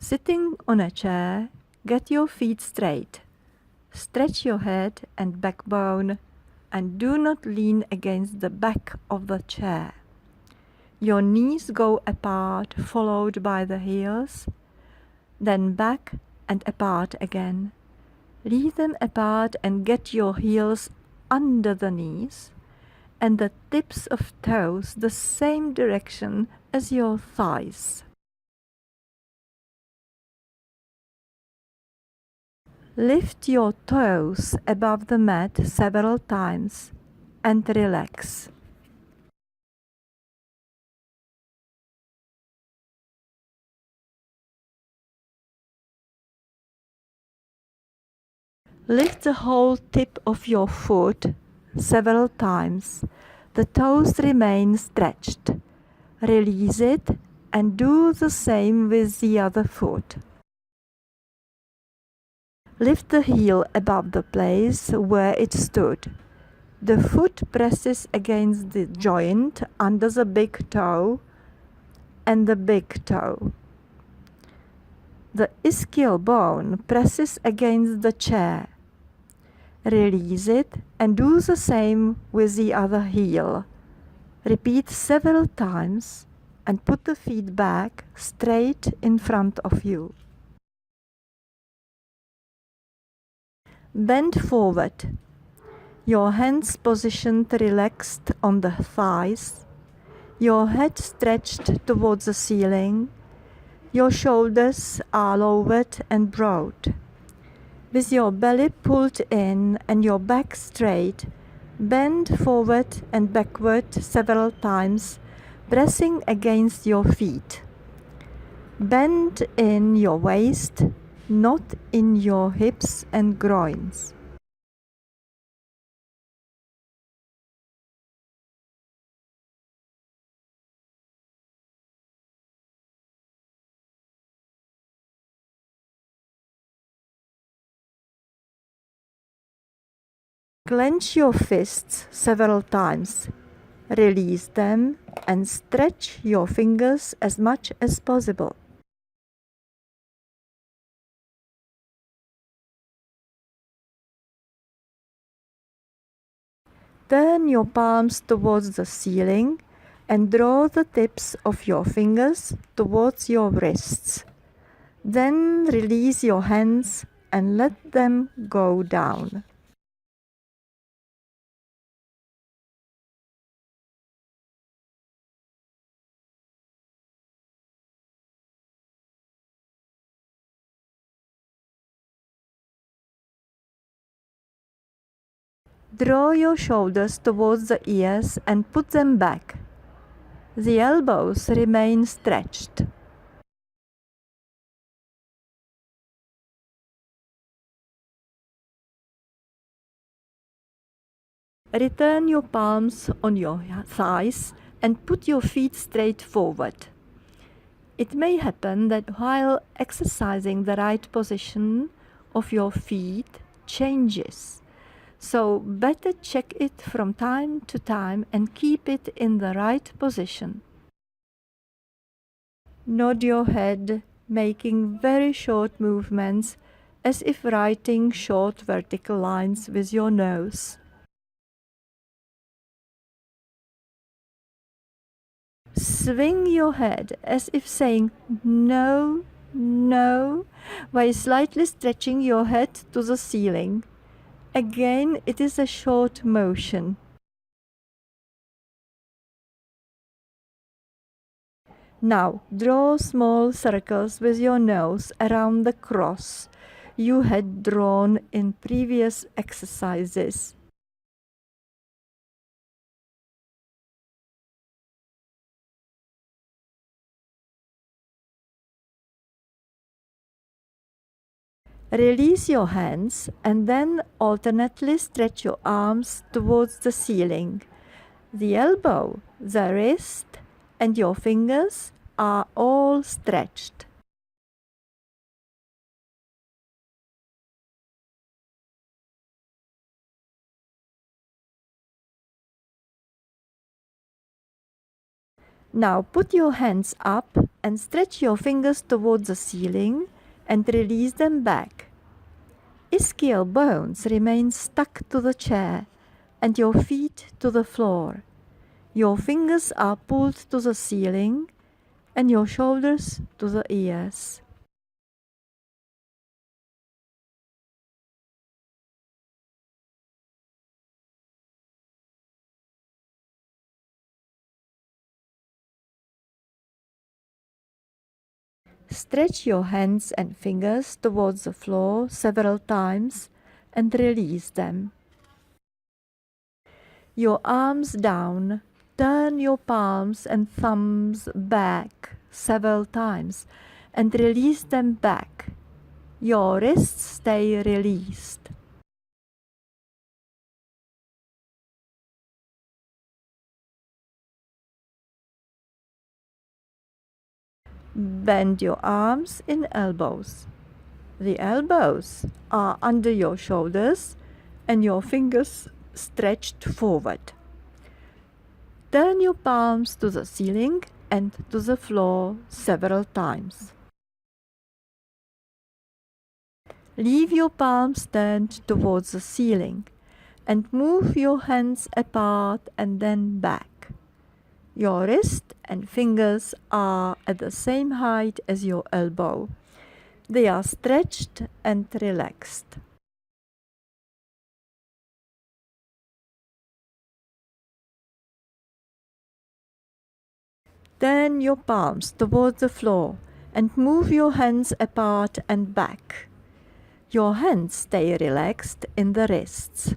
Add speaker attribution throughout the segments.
Speaker 1: Sitting on a chair, get your feet straight. Stretch your head and backbone and do not lean against the back of the chair. Your knees go apart, followed by the heels, then back and apart again. Lead them apart and get your heels under the knees and the tips of toes the same direction as your thighs. Lift your toes above the mat several times and relax. Lift the whole tip of your foot several times. The toes remain stretched. Release it and do the same with the other foot. Lift the heel above the place where it stood. The foot presses against the joint under the big toe and the big toe. The ischial bone presses against the chair. Release it and do the same with the other heel. Repeat several times and put the feet back straight in front of you. Bend forward. Your hands positioned relaxed on the thighs. Your head stretched towards the ceiling. Your shoulders are lowered and broad. With your belly pulled in and your back straight, bend forward and backward several times, pressing against your feet. Bend in your waist, not in your hips and groins. Clench your fists several times. Release them and stretch your fingers as much as possible. Turn your palms towards the ceiling and draw the tips of your fingers towards your wrists. Then release your hands and let them go down. Draw your shoulders towards the ears and put them back. The elbows remain stretched. Return your palms on your thighs and put your feet straight forward. It may happen that while exercising the right position of your feet changes. So better check it from time to time and keep it in the right position. Nod your head, making very short movements as if writing short vertical lines with your nose. Swing your head as if saying no, no, while slightly stretching your head to the ceiling. Again, it is a short motion. Now, draw small circles with your nose around the cross you had drawn in previous exercises. Release your hands and then alternately stretch your arms towards the ceiling. The elbow, the wrist, and your fingers are all stretched. Now put your hands up and stretch your fingers towards the ceiling and release them back. Ischial bones remain stuck to the chair and your feet to the floor. Your fingers are pulled to the ceiling and your shoulders to the ears. Stretch your hands and fingers towards the floor several times and release them. Your arms down, turn your palms and thumbs back several times and release them back. Your wrists stay released. Bend your arms in elbows. The elbows are under your shoulders and your fingers stretched forward. Turn your palms to the ceiling and to the floor several times. Leave your palms turned towards the ceiling and move your hands apart and then back. Your wrist and fingers are at the same height as your elbow. They are stretched and relaxed. Turn your palms towards the floor and move your hands apart and back. Your hands stay relaxed in the wrists.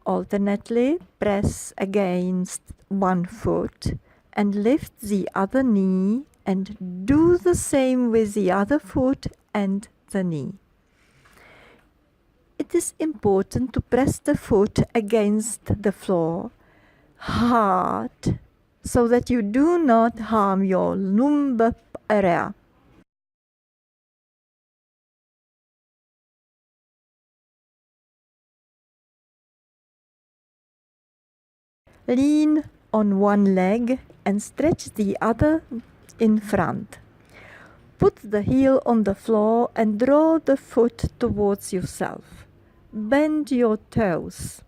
Speaker 1: Alternately, press against one foot and lift the other knee and do the same with the other foot and the knee. It is important to press the foot against the floor hard so that you do not harm your lumbar area. Lean on one leg and stretch the other in front. Put the heel on the floor and draw the foot towards yourself. Bend your toes.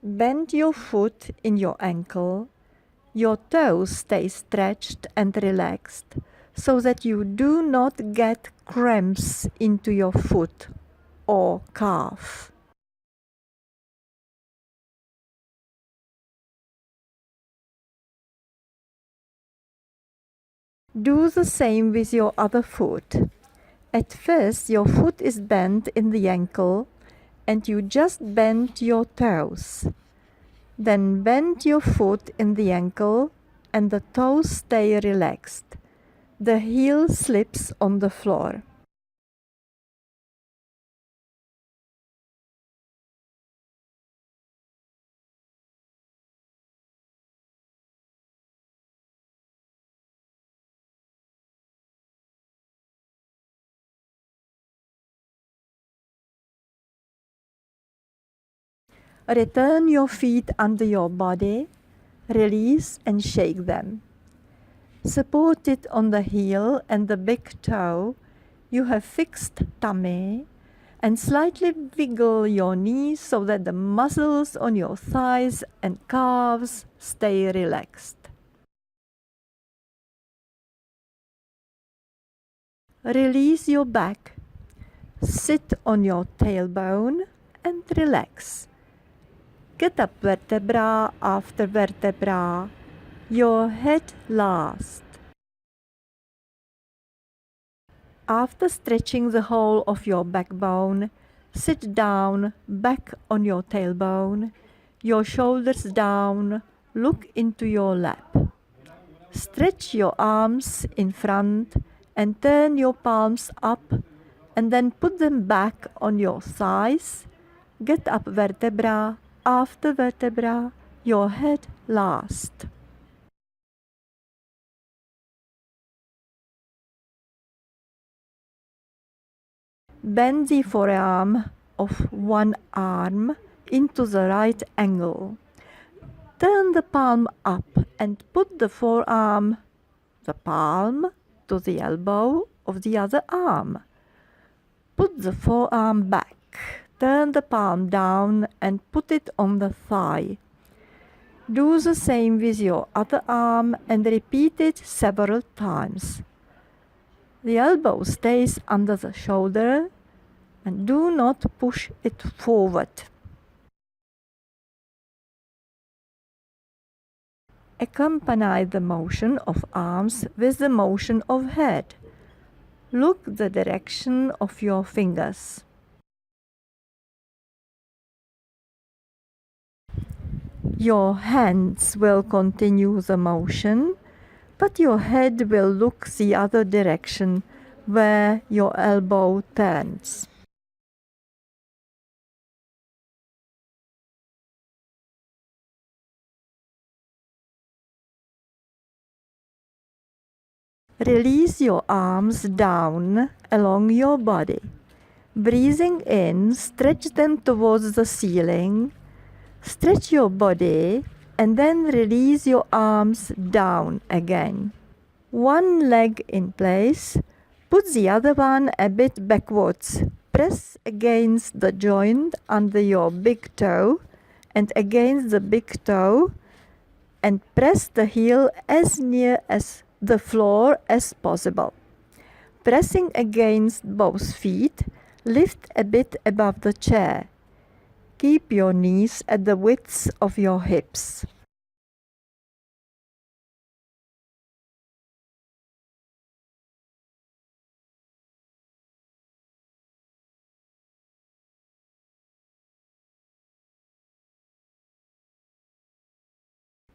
Speaker 1: Bend your foot in your ankle. Your toes stay stretched and relaxed so that you do not get cramps into your foot or calf. Do the same with your other foot. At first, your foot is bent in the ankle and you just bend your toes. Then bend your foot in the ankle and the toes stay relaxed. The heel slips on the floor. Return your feet under your body, release and shake them. Supported on the heel and the big toe, you have fixed tummy, and slightly wiggle your knees so that the muscles on your thighs and calves stay relaxed. Release your back. Sit on your tailbone and relax. Get up vertebra after vertebra. Your head last. After stretching the whole of your backbone, sit down back on your tailbone, your shoulders down, look into your lap. Stretch your arms in front and turn your palms up and then put them back on your thighs. Get up vertebra after vertebra, your head last. Bend the forearm of one arm into the right angle. Turn the palm up and put the forearm, the palm, to the elbow of the other arm. Put the forearm back. Turn the palm down and put it on the thigh. Do the same with your other arm and repeat it several times. The elbow stays under the shoulder and do not push it forward. Accompany the motion of arms with the motion of head. Look the direction of your fingers. Your hands will continue the motion, but your head will look the other direction where your elbow turns. Release your arms down along your body. Breathing in, stretch them towards the ceiling. Stretch your body and then release your arms down again. One leg in place. Put the other one a bit backwards. Press against the joint under your big toe and against the big toe, and press the heel as near as the floor as possible. Pressing against both feet, lift a bit above the chair. Keep your knees at the width of your hips.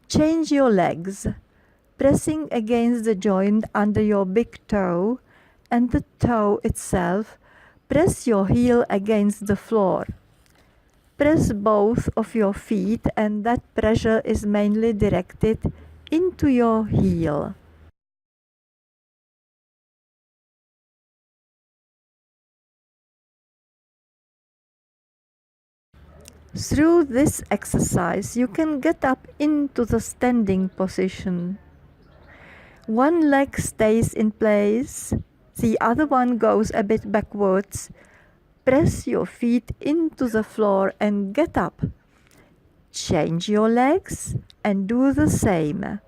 Speaker 1: Change your legs, pressing against the joint under your big toe and the toe itself. Press your heel against the floor. Press both of your feet, and that pressure is mainly directed into your heel. Through this exercise, you can get up into the standing position. One leg stays in place, the other one goes a bit backwards. Press your feet into the floor and get up. Change your legs and do the same.